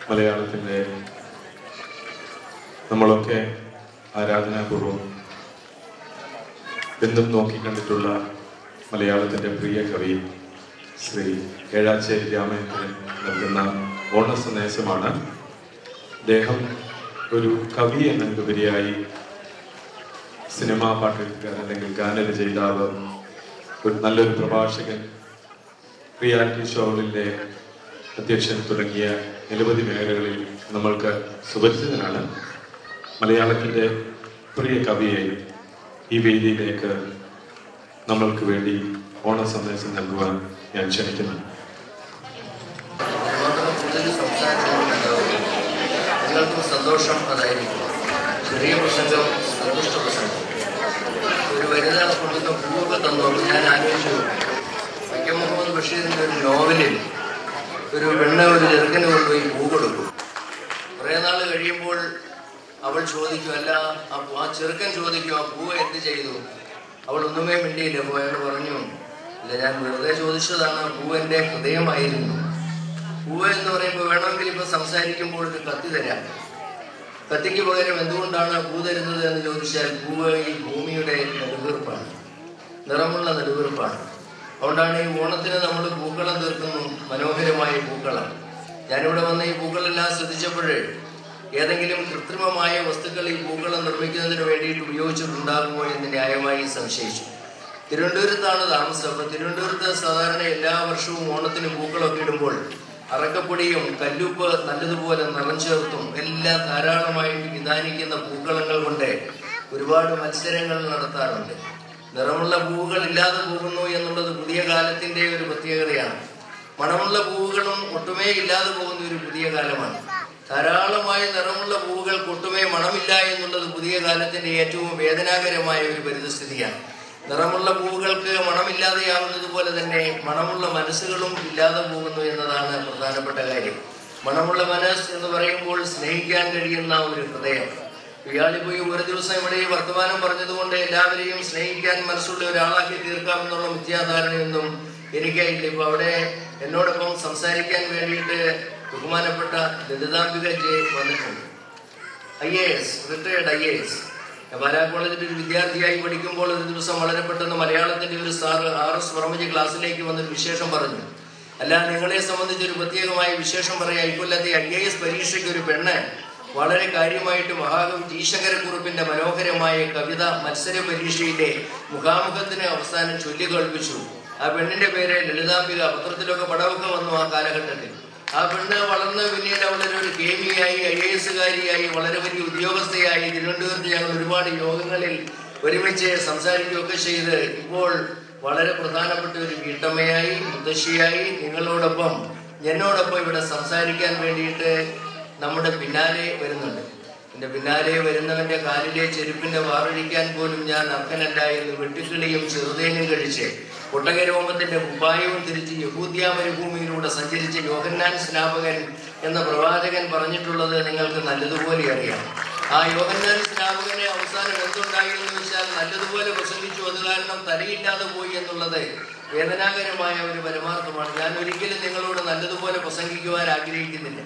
മലയാളത്തിൻ്റെ നമ്മളൊക്കെ ആരാധനാപൂർവം എന്നും നോക്കിക്കണ്ടിട്ടുള്ള മലയാളത്തിൻ്റെ പ്രിയ കവി ശ്രീ ഏഴാച്ചേരി രാമേന്ദ്രൻ നൽകുന്ന ഓണ സന്ദേശമാണ്. അദ്ദേഹം ഒരു കവി എന്നതിലുപരിയായി സിനിമാ പാട്ടുകാരൻ അല്ലെങ്കിൽ ഗാനരചയിതാവ്, ഒരു നല്ലൊരു പ്രഭാഷകൻ, റിയാലിറ്റി ഷോകളിലെ അധ്യക്ഷൻ തുടങ്ങിയ നിരവധി മേഖലകളിൽ നമ്മൾക്ക് സുപരിചിതനാണ്. മലയാളത്തിൻ്റെ പ്രിയ കവിയെ ഈ വേദിയിലേക്ക് നമ്മൾക്ക് വേണ്ടി ഓണ സന്ദേശം നൽകുവാൻ ഞാൻ ക്ഷണിക്കുന്നു. നിങ്ങൾക്കും സന്തോഷം അതായിരിക്കും. ചെറിയ പ്രസംഗം സന്തുഷ്ട പ്രസംഗം. ഒരു വനിത കൊണ്ടുവന്ന പൂവൊക്കെ തന്നു. ഞാൻ ആലോചിച്ചു, വൈക്കം മുഹമ്മദ് ബഷീറിൻ്റെ ഒരു നോവലിൽ ഒരു പെണ്ണ് ഒരു ചെറുക്കന് കൊണ്ടുപോയി പൂ കൊടുക്കും. കുറേ നാൾ കഴിയുമ്പോൾ അവൾ ചോദിക്കും, അല്ല ആ ചെറുക്കൻ ചോദിക്കും, ആ പൂവ് എന്ത് ചെയ്തു? അവൾ ഒന്നുമേ മിണ്ടിയില്ല. അപ്പോൾ അയാൾ പറഞ്ഞു, ഇല്ല, ഞാൻ വെറുതെ ചോദിച്ചതാണ്, പൂവ് എൻ്റെ ഹൃദയമായിരുന്നു. പൂവ് എന്ന് പറയുമ്പോൾ വേണമെങ്കിൽ ഇപ്പം സംസാരിക്കുമ്പോൾ ഒരു കത്തി തരാം. കത്തിക്ക് പകരം എന്തുകൊണ്ടാണ് പൂ തരുന്നത് എന്ന് ചോദിച്ചാൽ, പൂവ് ഈ ഭൂമിയുടെ നെടുവീർപ്പാണ്, നിറമുള്ള നെടുവീർപ്പാണ്. അതുകൊണ്ടാണ് ഈ ഓണത്തിന് നമ്മൾ പൂക്കളം തീർക്കുന്നു, മനോഹരമായ പൂക്കളം. ഞാനിവിടെ വന്ന് ഈ പൂക്കളെല്ലാം ശ്രദ്ധിച്ചപ്പോൾ ഏതെങ്കിലും കൃത്രിമമായ വസ്തുക്കൾ ഈ പൂക്കളം നിർമ്മിക്കുന്നതിന് വേണ്ടിയിട്ട് ഉപയോഗിച്ചിട്ടുണ്ടാകുമോ എന്ന് ന്യായമായി സംശയിച്ചു. തിരുവനന്തപുരത്താണ് താമസം. അപ്പോൾ തിരുവനന്തപുരത്ത് സാധാരണ എല്ലാ വർഷവും ഓണത്തിന് പൂക്കളമൊക്കെ ഇടുമ്പോൾ അറക്കപ്പൊടിയും കല്ലുപ്പ് നല്ലതുപോലെ നിറം ചേർത്തും എല്ലാം ധാരാളമായിട്ട് വിധാനിക്കുന്ന പൂക്കളങ്ങൾ കൊണ്ട് ഒരുപാട് മത്സരങ്ങൾ നടത്താറുണ്ട്. നിറമുള്ള പൂവുകൾ ഇല്ലാതെ പോകുന്നു എന്നുള്ളത് പുതിയ കാലത്തിൻ്റെ ഒരു പ്രത്യേകതയാണ്. മണമുള്ള പൂവുകളും ഒട്ടുമേ ഇല്ലാതെ പോകുന്ന ഒരു പുതിയ കാലമാണ്. ധാരാളമായ നിറമുള്ള പൂവുകൾക്ക് ഒട്ടുമേ മണമില്ല എന്നുള്ളത് പുതിയ കാലത്തിൻ്റെ ഏറ്റവും വേദനാകരമായ ഒരു പരിതസ്ഥിതിയാണ്. നിറമുള്ള പൂവുകൾക്ക് മണമില്ലാതെയാവുന്നത് പോലെ തന്നെ മണമുള്ള മനസ്സുകളും ഇല്ലാതെ പോകുന്നു എന്നതാണ് പ്രധാനപ്പെട്ട കാര്യം. മണമുള്ള മനസ്സ് എന്ന് പറയുമ്പോൾ സ്നേഹിക്കാൻ കഴിയുന്ന ഒരു ഹൃദയം. ഇയാളിപ്പോയി ഒരു ദിവസം ഇവിടെ ഈ വർത്തമാനം പറഞ്ഞതുകൊണ്ട് എല്ലാവരെയും സ്നേഹിക്കാൻ മനസ്സുള്ള ഒരാളാക്കി തീർക്കാമെന്നുള്ള മിഥ്യാധാരണയൊന്നും എനിക്കായില്ല. ഇപ്പോൾ അവിടെ എന്നോടൊപ്പം സംസാരിക്കാൻ വേണ്ടിയിട്ട് ബഹുമാനപ്പെട്ട ലളിതാംബിക ജെ വന്നിട്ടുണ്ട്. IAS, retired IAS. പാലാ കോളേജിൽ ഒരു വിദ്യാർത്ഥിയായി പഠിക്കുമ്പോൾ ഒരു ദിവസം വളരെ പെട്ടെന്ന് മലയാളത്തിൻ്റെ ഒരു സാറ് RS വർമ്മജി ക്ലാസ്സിലേക്ക് വന്നൊരു വിശേഷം പറഞ്ഞു. അല്ല, നിങ്ങളെ സംബന്ധിച്ചൊരു പ്രത്യേകമായ വിശേഷം പറയാം. ഇക്കൊല്ലത്തെ IAS പരീക്ഷയ്ക്ക് ഒരു പെണ്ണ് വളരെ കാര്യമായിട്ട് മഹാകവി T. ശങ്കരക്കുറുപ്പിന്റെ മനോഹരമായ കവിത മത്സര പരീക്ഷയിലെ മുഖാമുഖത്തിന് അവസാനം ചൊല്ലിക്കേൾപ്പിച്ചു. ആ പെണ്ണിന്റെ പേര് ലളിതാംബിക. പത്രത്തിലൊക്കെ പടമൊക്കെ വന്നു ആ കാലഘട്ടത്തിൽ. ആ പെണ്ണ് വളർന്ന് പിന്നീട് അവളൊരു കേമിയായി, IAS-കാരിയായി, വളരെ വലിയ ഉദ്യോഗസ്ഥയായി. തിരുവനന്തപുരത്ത് ഞങ്ങൾ ഒരുപാട് യോഗങ്ങളിൽ ഒരുമിച്ച് സംസാരിക്കുകയൊക്കെ ചെയ്ത് ഇപ്പോൾ വളരെ പ്രധാനപ്പെട്ട ഒരു വീട്ടമ്മയായി, മുത്തശ്ശിയായി നിങ്ങളോടൊപ്പം എന്നോടൊപ്പം ഇവിടെ സംസാരിക്കാൻ വേണ്ടിയിട്ട് നമ്മുടെ പിന്നാലെ വരുന്നുണ്ട്. എൻ്റെ പിന്നാലെ വരുന്നവൻ്റെ കാലിലെ ചെരുപ്പിൻ്റെ വാറൊഴിക്കാൻ പോലും ഞാൻ അർഹനല്ല എന്ന് വെട്ടുക്കിളിയും ചെറുതേനും കഴിച്ച് ഒട്ടകരോമത്തിൻ്റെ കുപ്പായവും തിരിച്ച് യഹൂദ്യ മരുഭൂമിയിലൂടെ സഞ്ചരിച്ച് യോഹന്നാൻ സ്നാപകൻ എന്ന പ്രവാചകൻ പറഞ്ഞിട്ടുള്ളത് നിങ്ങൾക്ക് നല്ലതുപോലെ അറിയാം. ആ യോഹന്നാൻ സ്നാപകനെ അവസാനം എന്തുണ്ടായി എന്ന് വെച്ചാൽ നല്ലതുപോലെ പ്രസംഗിച്ചു, അത് കാരണം തലയില്ലാതെ പോയി എന്നുള്ളത് വേദനാകരമായ ഒരു പരമാർത്ഥമാണ്. ഞാൻ ഒരിക്കലും നിങ്ങളോട് നല്ലതുപോലെ പ്രസംഗിക്കുവാൻ ആഗ്രഹിക്കുന്നില്ല.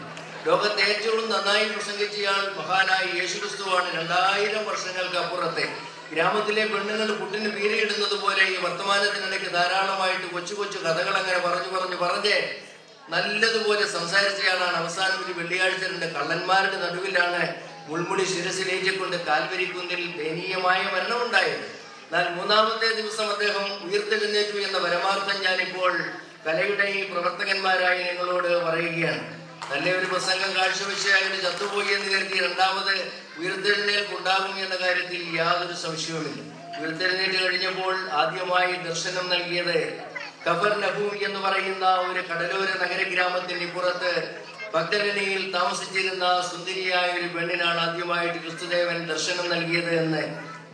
ലോകത്തെ ഏറ്റവും നന്നായി പ്രസംഗിച്ചയാൾ മഹാനായ യേശുക്രിസ്തുവാണ്. 2000 വർഷങ്ങൾക്ക് അപ്പുറത്തെ ഗ്രാമത്തിലെ പെണ്ണുങ്ങൾ പുട്ടിന് പീരയിടുന്നത് പോലെ ഈ വർത്തമാനത്തിനിടയ്ക്ക് ധാരാളമായിട്ട് കൊച്ചു കൊച്ചു കഥകൾ അങ്ങനെ പറഞ്ഞ് നല്ലതുപോലെ സംസാരിച്ചയാളാണ്. അവസാനം ഒരു വെള്ളിയാഴ്ച 2 കള്ളന്മാരുടെ നടുവിലാണ് മുൾമുടി ശിരസിലേറ്റിക്കൊണ്ട് കാൽവരിക്കുന്നിൽ ദയനീയമായ മരണമുണ്ടായത്. എന്നാൽ 3-ാമത്തെ ദിവസം അദ്ദേഹം ഉയർത്തെഴുന്നേറ്റു എന്ന പരമാർത്ഥം ഞാനിപ്പോൾ കലയുടെ ഈ പ്രവർത്തകന്മാരായി നിങ്ങളോട് പറയുകയാണ്. നല്ലൊരു പ്രസംഗം കാഴ്ചവെച്ച് അയാൾ ചത്തുപോയി എന്ന് കരുതി 2ാമത് ഉയർത്തെഴുന്നേൽപ്പുണ്ടാകും എന്ന കാര്യത്തിൽ യാതൊരു സംശയവുമില്ല. ഉയർത്തെഴുന്നേറ്റ് കഴിഞ്ഞപ്പോൾ ആദ്യമായി ദർശനം നൽകിയത് കഫർനഹൂം എന്ന് പറയുന്ന ഒരു കടലോര നഗരഗ്രാമത്തിന് ഇപ്പുറത്ത് ഭക്തരണിയിൽ താമസിച്ചിരുന്ന സുന്ദരിയായ ഒരു പെണ്ണിനാണ് ആദ്യമായിട്ട് ക്രിസ്തുദേവൻ ദർശനം നൽകിയത് എന്ന്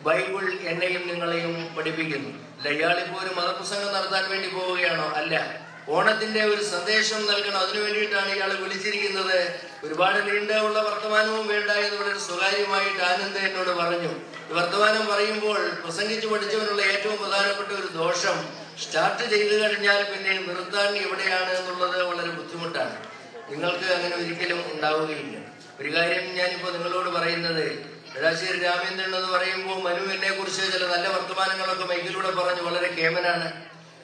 ബൈബിൾ എന്നെയും നിങ്ങളെയും പഠിപ്പിക്കുന്നു. അല്ല, ഇയാളിപ്പോൾ ഒരു മതപ്രസംഗം നടത്താൻ വേണ്ടി പോവുകയാണോ? അല്ല, ഓണത്തിന്റെ ഒരു സന്ദേശം നൽകണം. അതിനു വേണ്ടിയിട്ടാണ് ഇയാൾ വിളിച്ചിരിക്കുന്നത്. ഒരുപാട് നീണ്ടുള്ള വർത്തമാനവും വേണ്ട എന്ന് വളരെ സ്വകാര്യമായിട്ട് ആനന്ദ് എന്നോട് പറഞ്ഞു. വർത്തമാനം പറയുമ്പോൾ പ്രസംഗിച്ചു പഠിച്ചവനുള്ള ഏറ്റവും പ്രധാനപ്പെട്ട ഒരു ദോഷം, സ്റ്റാർട്ട് ചെയ്തു കഴിഞ്ഞാൽ പിന്നെ നിർത്താൻ എവിടെയാണ് എന്നുള്ളത് വളരെ ബുദ്ധിമുട്ടാണ്. നിങ്ങൾക്ക് അങ്ങനെ ഒരിക്കലും ഉണ്ടാവുകയില്ല. ഒരു കാര്യം ഞാനിപ്പോൾ നിങ്ങളോട് പറയുന്നത്, ഏഴാശ്ശേരി രാമേന്ദ്രൻ എന്ന് പറയുമ്പോൾ മനു എന്നെ കുറിച്ച് ചില നല്ല വർത്തമാനങ്ങളൊക്കെ മൈക്കിലൂടെ പറഞ്ഞു, വളരെ കേമനാണ്,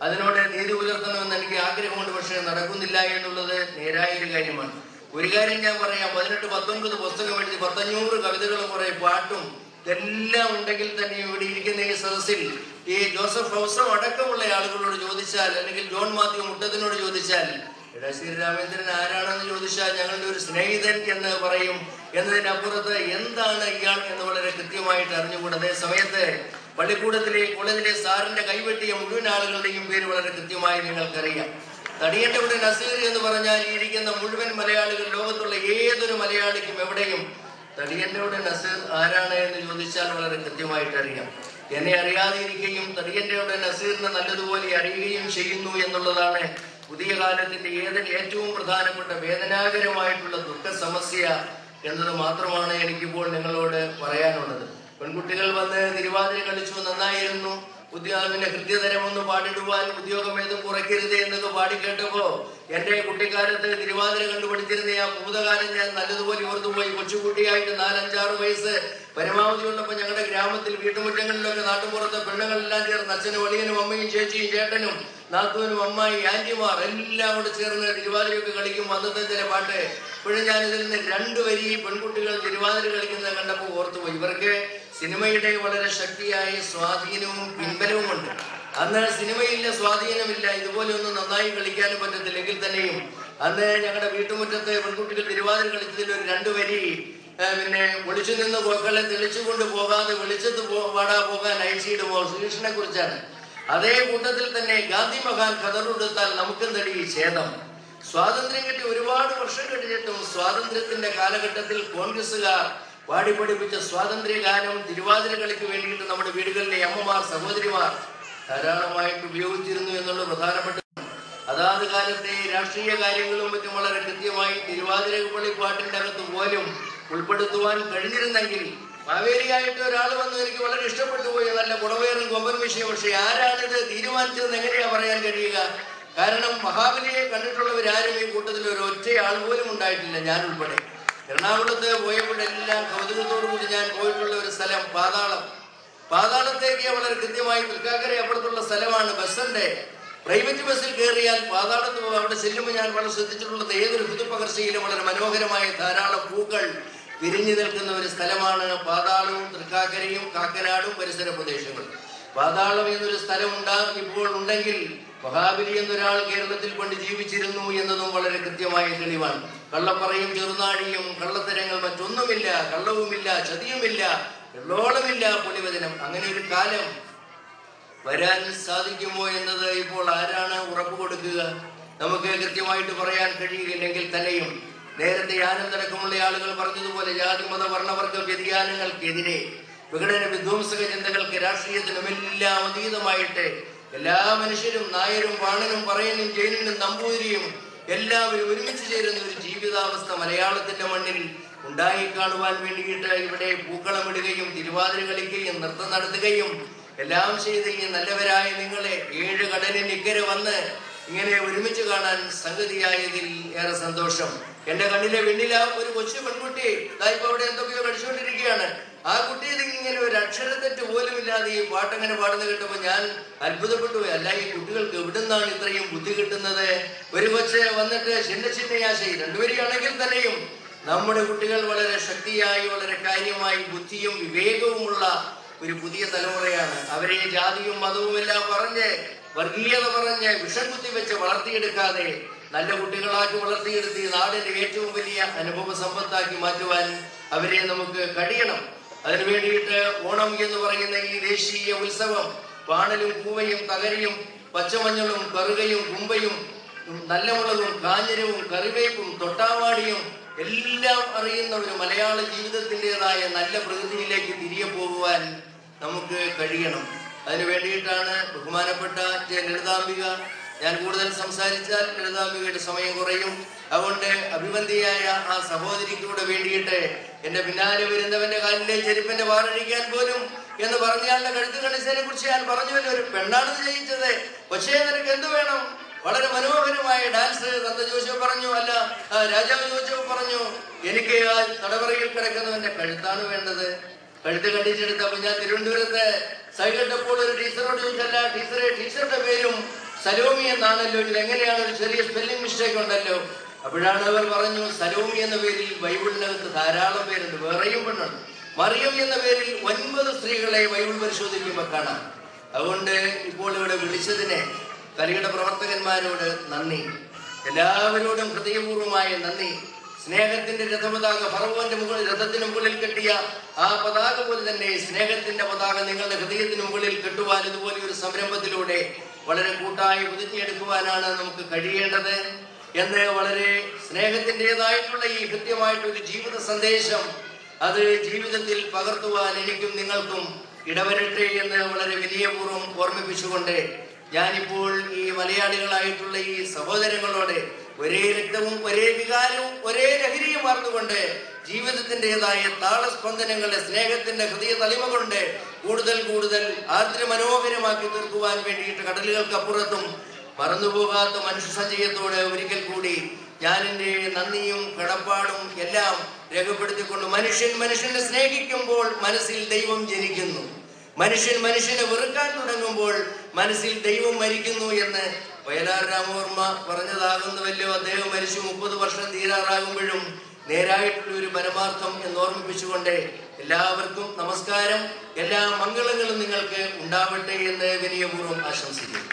അതിനോട് നീതി പുലർത്തണമെന്ന് എനിക്ക് ആഗ്രഹമുണ്ട്, പക്ഷെ നടക്കുന്നില്ല എന്നുള്ളത് നേരായ ഒരു കാര്യമാണ്. ഒരു കാര്യം ഞാൻ പറയാം, 18-19 പുസ്തകം എഴുതി 500 കവിതകളും കുറെ പാട്ടും ഇതെല്ലാം ഉണ്ടെങ്കിൽ തന്നെ ഇവിടെ ഇരിക്കുന്ന ഈ സദസ്സിൽ ഈ ജോസഫ് ഹൗസം അടക്കമുള്ള ആളുകളോട് ചോദിച്ചാൽ, അല്ലെങ്കിൽ ജോൺ മാത്യു മുട്ടത്തിനോട് ചോദിച്ചാൽ, ഏഴാശ്ശേരി രാമേന്ദ്രൻ ആരാണെന്ന് ചോദിച്ചാൽ ഞങ്ങളുടെ ഒരു സ്നേഹിതൻ എന്ന് പറയും. എന്നതിനപ്പുറത്ത് എന്താണ് ഇയാൾ എന്ന് വളരെ കൃത്യമായിട്ട് അറിഞ്ഞുകൂടെ. അതേ സമയത്ത് പള്ളിക്കൂടത്തിലെ കോളേജിലെ സാറിന്റെ കൈവെട്ടിയ മുഴുവൻ ആളുകളുടെയും പേര് വളരെ കൃത്യമായി നിങ്ങൾക്കറിയാം. തടിയന്റെ ഇവിടെ നസീർ എന്ന് പറഞ്ഞാൽ ഇരിക്കുന്ന മുഴുവൻ മലയാളികൾ, ലോകത്തുള്ള ഏതൊരു മലയാളിക്കും എവിടെയും തടിയന്റെ ഇവിടെ നസീർ ആരാണ് എന്ന് ചോദിച്ചാൽ വളരെ കൃത്യമായിട്ട് അറിയാം. എന്നെ അറിയാതെ ഇരിക്കുകയും തടിയന്റെ ഇവിടെ നസീറിനെ നല്ലതുപോലെ അറിയുകയും ചെയ്യുന്നു എന്നുള്ളതാണ് പുതിയ കാലത്തിന്റെ ഏറ്റവും പ്രധാനപ്പെട്ട വേദനാകരമായിട്ടുള്ള ദുഃഖ സമസ്യ എന്നത് മാത്രമാണ് എനിക്കിപ്പോൾ നിങ്ങളോട് പറയാനുള്ളത്. പെൺകുട്ടികൾ വന്ന് തിരുവാതിര കളിച്ചു, നന്നായിരുന്നു, പിന്നെ കൃത്യതരമൊന്ന് പാടിടുവാൻ ഉദ്യോഗമേതും കുറയ്ക്കരുത് എന്നൊക്കെ പാടിക്കേട്ടപ്പോ എന്റെ കുട്ടിക്കാലത്ത് തിരുവാതിര കണ്ടുപിടിച്ചിരുന്ന ആ ഭൂതകാലം ഞാൻ നല്ലതുപോലെ ഓർത്തുപോയി. കൊച്ചുകുട്ടിയായിട്ട് 4-5-6 വയസ്സ് പരമാവധി ഉള്ളപ്പോൾ ഞങ്ങളുടെ ഗ്രാമത്തിൽ വീട്ടുമുറ്റങ്ങളിലൊക്കെ നാട്ടുപുറത്തെ പെണ്ണുങ്ങളെല്ലാം ചേർന്ന് അച്ഛനും ഒളിയനും അമ്മയും ചേച്ചിയും ചേട്ടനും നാത്തൂനും അമ്മായി ആന്റിമാർ എല്ലാം കൂടെ ചേർന്ന് തിരുവാതിരയൊക്കെ കളിക്കും. അന്നത്തെ ചില പാട്ട് ഇപ്പോഴും ഞാനിതിൽ നിന്ന് 2 വരി പെൺകുട്ടികൾ തിരുവാതിര കളിക്കുന്നത് കണ്ടപ്പോൾ ഓർത്തുപോയി. ഇവർക്ക് സിനിമയുടെ വളരെ ശക്തിയായ സ്വാധീനവും പിൻബലവുമുണ്ട്. അന്ന് സിനിമയില്ല, സ്വാധീനമില്ല, ഇതുപോലെ ഒന്നും നന്നായി കളിക്കാനും പറ്റത്തില്ലെങ്കിൽ തന്നെയും അന്ന് ഞങ്ങളുടെ വീട്ടുമുറ്റത്ത് പെൺകുട്ടികൾ തിരുവാതിര കളിച്ചതിൽ ഒരു 2 വരി പിന്നെ ഒളിച്ചു നിന്ന് മക്കളെ തെളിച്ചുകൊണ്ട് പോകാതെ വെളിച്ചത്ത് പാടാ പോകാൻ അയച്ചിടുമോ ശ്രീകൃഷ്ണനെ കുറിച്ചാണ്. അതേ കൂട്ടത്തിൽ തന്നെ ഗാന്ധി മഹാൻ കതറുടുത്താൽ നമുക്കെന്തടി ഛേദം. സ്വാതന്ത്ര്യം കിട്ടി ഒരുപാട് വർഷം കഴിഞ്ഞിട്ടും സ്വാതന്ത്ര്യത്തിന്റെ കാലഘട്ടത്തിൽ കോൺഗ്രസുകാർ പാടി പഠിപ്പിച്ച സ്വാതന്ത്ര്യ ഗാനം തിരുവാതിര കളിക്ക് വേണ്ടിയിട്ട് നമ്മുടെ വീടുകളിലെ അമ്മമാർ, സഹോദരിമാർ ധാരാളമായിട്ട് ഉപയോഗിച്ചിരുന്നു എന്നുള്ള പ്രധാനപ്പെട്ട അതാത് കാലത്തെ രാഷ്ട്രീയ കാര്യങ്ങളും മറ്റും വളരെ കൃത്യമായി തിരുവാതിര പാട്ടിന്റെ അകത്ത് പോലും ഉൾപ്പെടുത്തുവാൻ കഴിഞ്ഞിരുന്നെങ്കിൽ. മാവേലിയായിട്ട് ഒരാൾ വന്നു, എനിക്ക് വളരെ ഇഷ്ടപ്പെട്ടു പോയി, നല്ല കുടവേറും കൊമ്പൻ വിഷയം. പക്ഷെ ആരാണിത് തീരുമാനിച്ചതെന്ന് എങ്ങനെയാ പറയാൻ കഴിയുക? കാരണം മഹാബലിയെ കണ്ടിട്ടുള്ളവരാരും ഈ കൂട്ടത്തിൽ ഒരു ഒറ്റയാൾ പോലും ഉണ്ടായിട്ടില്ല, ഞാൻ ഉൾപ്പെടെ. എറണാകുളത്ത് പോയപ്പോഴെല്ലാം കൗതുകത്തോടു കൂടി ഞാൻ പോയിട്ടുള്ള ഒരു സ്ഥലം പാതാളത്തേക്ക് വളരെ കൃത്യമായി തൃക്കാക്കര അപ്പുറത്തുള്ള സ്ഥലമാണ്. ബസ്സിന്റെ പ്രൈവറ്റ് ബസ്സിൽ കയറിയാൽ പാതാളത്ത് പോകും. അവിടെ ചെല്ലുമ്പോൾ ഞാൻ വളരെ ശ്രദ്ധിച്ചിട്ടുള്ളത് ഏതൊരു പുതുപ്പകർച്ചയിലും വളരെ മനോഹരമായ ധാരാളം പൂക്കൾ വിരിഞ്ഞു നിൽക്കുന്ന ഒരു സ്ഥലമാണ് പാതാളവും തൃക്കാക്കരയും കാക്കനാടും പരിസര പ്രദേശങ്ങളും. പാതാളം എന്നൊരു സ്ഥലം ഇപ്പോൾ ഉണ്ടെങ്കിൽ മഹാബലി എന്നൊരാൾ കേരളത്തിൽ കൊണ്ട് ജീവിച്ചിരുന്നു എന്നതും വളരെ കൃത്യമായ തെളിവാണ്. കള്ളപ്പറയും ചെറുനാഴിയും കള്ളത്തരങ്ങൾ മറ്റൊന്നുമില്ല, കള്ളവുമില്ല, ചതിയുമില്ല, എള്ളോളമില്ല പൊളിവചനം. അങ്ങനെ ഒരു കാലം വരാൻ സാധിക്കുമോ എന്നത് ഇപ്പോൾ ആരാണ് ഉറപ്പ് കൊടുക്കുക? നമുക്ക് കൃത്യമായിട്ട് പറയാൻ കഴിയുകയില്ലെങ്കിൽ തന്നെയും നേരത്തെ ആനന്ദടക്കമുള്ള ആളുകൾ പറഞ്ഞതുപോലെ ജാതി മത വർണ്ണവർഗ വ്യതിയാനങ്ങൾക്കെതിരെ വിഘടന വിധ്വംസക ചിന്തകൾക്ക് രാഷ്ട്രീയത്തിനുമെല്ലാം അതീതമായിട്ട് എല്ലാ മനുഷ്യരും നായരും പാണനും പറയനും ജൈനനും നമ്പൂതിരിയും എല്ലാവരും ഒരുമിച്ച് ചേരുന്ന ഒരു ജീവിതാവസ്ഥ മലയാളത്തിന്റെ മണ്ണിൽ ഉണ്ടായി കാണുവാൻ വേണ്ടിയിട്ട് ഇവിടെ പൂക്കളമിടുകയും തിരുവാതിര കളിക്കുകയും നൃത്തം നടത്തുകയും എല്ലാം ചെയ്ത് ഈ നല്ലവരായ നിങ്ങളെ 7 കടലിന് ഇക്കരെ വന്ന് ഇങ്ങനെ ഒരുമിച്ച് കാണാൻ സംഗതിയായതിൽ ഏറെ സന്തോഷം. എന്റെ കണ്ണിലെ വെണ്ണില ഒരു കൊച്ചു പെൺകുട്ടി ഇപ്പൊ അവിടെ എന്തൊക്കെയോ കഴിച്ചുകൊണ്ടിരിക്കുകയാണ്. ആ കുട്ടി ഇങ്ങനെ ഒരു അക്ഷരത്തെറ്റ് പോലും ഇല്ലാതെ ഈ പാട്ടങ്ങനെ പാടുന്ന കേട്ടപ്പോൾ ഞാൻ അത്ഭുതപ്പെട്ടു. അല്ല, ഈ കുട്ടികൾക്ക് എവിടുന്നാണ് ഇത്രയും ബുദ്ധി കിട്ടുന്നത്? ഒരു കൊച്ച് വന്നിട്ട് ചിന്നയാശയി 2 വരിയാണെങ്കിൽ തന്നെയും നമ്മുടെ കുട്ടികൾ വളരെ ശക്തിയായി വളരെ കാര്യമായി ബുദ്ധിയും വിവേകവുമുള്ള ഒരു പുതിയ തലമുറയാണ്. അവരെ ജാതിയും മതവും എല്ലാം പറഞ്ഞ് വർഗീയത പറഞ്ഞ് വിഷം കുത്തിവെച്ച് വളർത്തിയെടുക്കാതെ നല്ല കുട്ടികളാക്കി വളർത്തിയെടുത്ത് ഈ നാടിന്റെ ഏറ്റവും വലിയ അനുഭവ സമ്പത്താക്കി മാറ്റുവാൻ അവരെ നമുക്ക് കഴിയണം. അതിനു വേണ്ടിയിട്ട് ഓണം എന്ന് പറയുന്ന ഈ ദേശീയ ഉത്സവം പാണലും കൂവയും തകരയും പച്ചമഞ്ഞളും കറുകയും കുമ്പയും നല്ല മുളകും കാഞ്ഞിരവും കറിവേപ്പും തൊട്ടാവാടിയും എല്ലാം അറിയുന്ന ഒരു മലയാള ജീവിതത്തിൻ്റെതായ നല്ല പ്രകൃതിയിലേക്ക് തിരികെ പോകുവാൻ നമുക്ക് കഴിയണം. അതിനു വേണ്ടിയിട്ടാണ് ബഹുമാനപ്പെട്ട ലളിതാംബിക, ഞാൻ കൂടുതൽ സംസാരിച്ചാൽ ലളിതാംബികയുടെ സമയം കുറയും, അതുകൊണ്ട് അഭിവന്ധിയായ ആ സഹോദരിക്കൂടെ വേണ്ടിയിട്ട് എന്റെ പിന്നാലെ വരുന്നവന്റെ കാലിലെ ചെരുപ്പിന്റെ വാറഴിക്കാൻ പോലും എന്ന് പറഞ്ഞയാളുടെ കഴുത്ത് കണിച്ചതിനെ കുറിച്ച് ഞാൻ പറഞ്ഞുവല്ലോ. ഒരു പെണ്ണാണ് ജയിച്ചത്, പക്ഷേ നിനക്ക് എന്ത് വേണം? വളരെ മനോഹരമായ ഡാൻസ് തത്ത ജോസഫ് പറഞ്ഞു, അല്ല രാജാവ് ജോസഫ് പറഞ്ഞു, എനിക്ക് ആ തടവറയിൽ കിടക്കുന്നവന്റെ കഴുത്താണ് വേണ്ടത്. കഴുത്ത് കണ്ടിച്ചെടുത്തപ്പോൾ ഞാൻ തിരുവനന്തപുരത്ത് സൈകിട്ടപ്പോൾ ഒരു ടീച്ചറോട് ചോദിച്ചല്ല ടീച്ചറെ, ടീച്ചറുടെ പേരും സലോമി എന്നാണല്ലോ, ഇത് എങ്ങനെയാണ്, ഒരു ചെറിയ സ്പെല്ലിംഗ് മിസ്റ്റേക്ക് ഉണ്ടല്ലോ. അപ്പോഴാണ് അവർ പറഞ്ഞു, സലോമി എന്ന പേരിൽ ബൈബിളിനകത്ത് ധാരാളം പേരുണ്ട്, വേറെയും പെണ്ണുണ്ട്. മറിയം എന്ന പേരിൽ 9 സ്ത്രീകളെ ബൈബിൾ പരിശോധിക്കുമ്പോൾ കാണാം. അതുകൊണ്ട് ഇപ്പോൾ ഇവിടെ വിളിച്ചതിനെ കലിയുടെ പ്രവർത്തകന്മാരോട് നന്ദി, എല്ലാവരോടും ഹൃദയപൂർവമായ നന്ദി. സ്നേഹത്തിന്റെ രഥപതാക ഫറവോന്റെ രഥത്തിന് മുകളിൽ കെട്ടിയ ആ പതാക പോലെ തന്നെ സ്നേഹത്തിന്റെ പതാക നിങ്ങളുടെ ഹൃദയത്തിന് മുകളിൽ കെട്ടുവാൻ ഇതുപോലെ ഒരു സംരംഭത്തിലൂടെ വളരെ കൂട്ടായി പ്രതിജ്ഞയെടുക്കുവാനാണ് നമുക്ക് കഴിയേണ്ടത് എന്ന് വളരെ സ്നേഹത്തിൻ്റെതായിട്ടുള്ള ഈ കൃത്യമായിട്ടൊരു ജീവിത സന്ദേശം അത് ജീവിതത്തിൽ പകർത്തുവാൻ എനിക്കും നിങ്ങൾക്കും ഇടവരട്ടെ എന്ന് വളരെ വിനയപൂർവ്വം ഓർമ്മിപ്പിച്ചുകൊണ്ട് ഞാനിപ്പോൾ ഈ മലയാളികളായിട്ടുള്ള ഈ സഹോദരങ്ങളോട് ഒരേ രക്തവും ഒരേ വികാരവും ഒരേ ലഹരിയും വാർന്നുകൊണ്ട് ജീവിതത്തിൻ്റെതായ താളസ്പന്ദനങ്ങളെ സ്നേഹത്തിന്റെ ഹൃദയ തളിമ കൊണ്ട് കൂടുതൽ കൂടുതൽ ആർദ്ര മനോഹരമാക്കി തീർക്കുവാൻ വേണ്ടിയിട്ട് കടലുകൾക്കപ്പുറത്തും മറന്നുപോകാത്ത മനുഷ്യസഞ്ചയത്തോടെ ഒരിക്കൽ കൂടി ഞാൻ എൻ്റെ നന്ദിയും കടപ്പാടും എല്ലാം രേഖപ്പെടുത്തിക്കൊണ്ട് മനുഷ്യനെ സ്നേഹിക്കുമ്പോൾ മനസ്സിൽ ദൈവം ജനിക്കുന്നു, മനുഷ്യനെ വെറുക്കാൻ തുടങ്ങുമ്പോൾ മനസ്സിൽ ദൈവം മരിക്കുന്നു എന്ന് വയലാർ രാമവർമ്മ പറഞ്ഞതാകുന്നുവല്ലോ. അദ്ദേഹം മരിച്ചു 30 വർഷം തീരാറാകുമ്പോഴും നേരായിട്ടുള്ള ഒരു പരമാർത്ഥം എന്ന് ഓർമ്മിപ്പിച്ചുകൊണ്ട് എല്ലാവർക്കും നമസ്കാരം, എല്ലാ മംഗളങ്ങളും നിങ്ങൾക്ക് ഉണ്ടാവട്ടെ എന്ന് വിനയപൂർവ്വം ആശംസിക്കുന്നു.